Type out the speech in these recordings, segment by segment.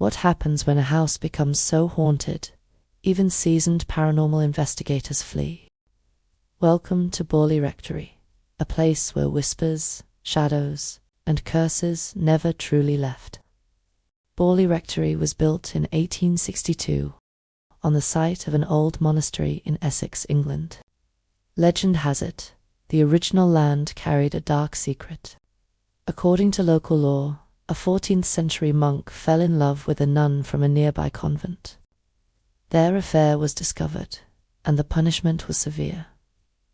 What happens when a house becomes so haunted, even seasoned paranormal investigators flee? Welcome to Borley Rectory, a place where whispers, shadows, and curses never truly left. Borley Rectory was built in 1862 on the site of an old monastery in Essex, England. Legend has it, the original land carried a dark secret. According to local lore, a 14th century monk fell in love with a nun from a nearby convent. Their affair was discovered, and the punishment was severe.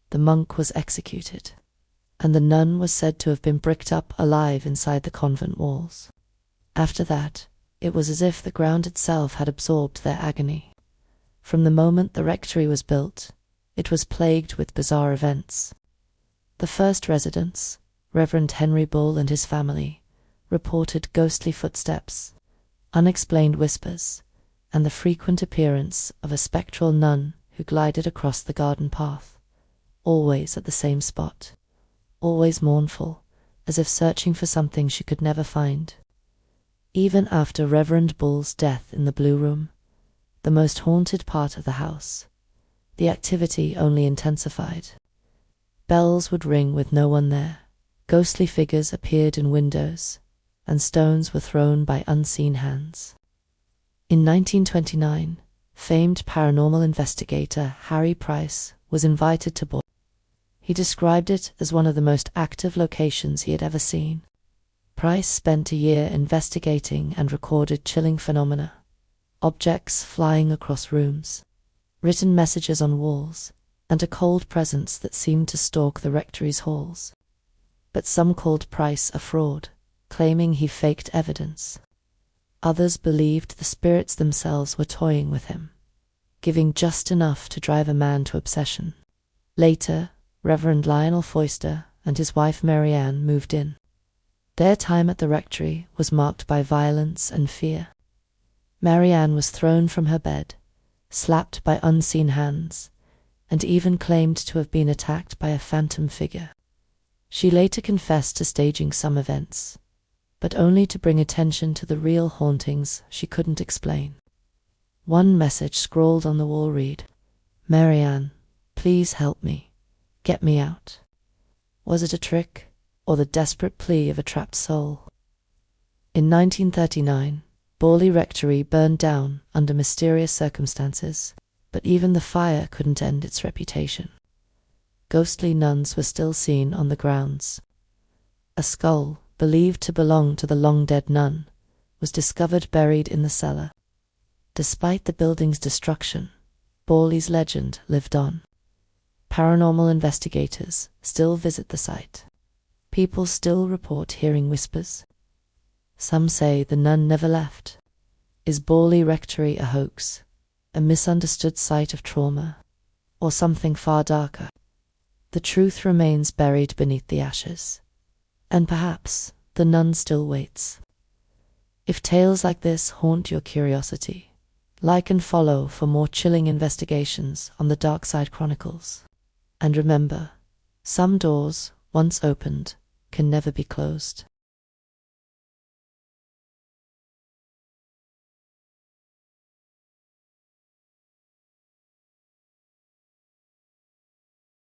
The monk was executed, and the nun was said to have been bricked up alive inside the convent walls. After that, it was as if the ground itself had absorbed their agony. From the moment the rectory was built, it was plagued with bizarre events. The first residents, Reverend Henry Bull and his family, reported ghostly footsteps, unexplained whispers, and the frequent appearance of a spectral nun who glided across the garden path, always at the same spot, always mournful, as if searching for something she could never find. Even after Reverend Bull's death in the Blue Room, the most haunted part of the house, the activity only intensified. Bells would ring with no one there, ghostly figures appeared in windows, and stones were thrown by unseen hands. In 1929, famed paranormal investigator Harry Price was invited to Borley. He described it as one of the most active locations he had ever seen. Price spent a year investigating and recorded chilling phenomena, objects flying across rooms, written messages on walls, and a cold presence that seemed to stalk the rectory's halls. But some called Price a fraud, claiming he faked evidence. Others believed the spirits themselves were toying with him, giving just enough to drive a man to obsession. Later, Reverend Lionel Foyster and his wife Marianne moved in. Their time at the rectory was marked by violence and fear. Marianne was thrown from her bed, slapped by unseen hands, and even claimed to have been attacked by a phantom figure. She later confessed to staging some events, but only to bring attention to the real hauntings she couldn't explain. One message scrawled on the wall read, "Marianne, please help me. Get me out." Was it a trick, or the desperate plea of a trapped soul? In 1939, Borley Rectory burned down under mysterious circumstances, but even the fire couldn't end its reputation. Ghostly nuns were still seen on the grounds. A skull, believed to belong to the long-dead nun, was discovered buried in the cellar. Despite the building's destruction, Borley's legend lived on. Paranormal investigators still visit the site. People still report hearing whispers. Some say the nun never left. Is Borley Rectory a hoax, a misunderstood site of trauma, or something far darker? The truth remains buried beneath the ashes, and perhaps the nun still waits. If tales like this haunt your curiosity, like and follow for more chilling investigations on the Darkside Chronicles. And remember, some doors, once opened, can never be closed.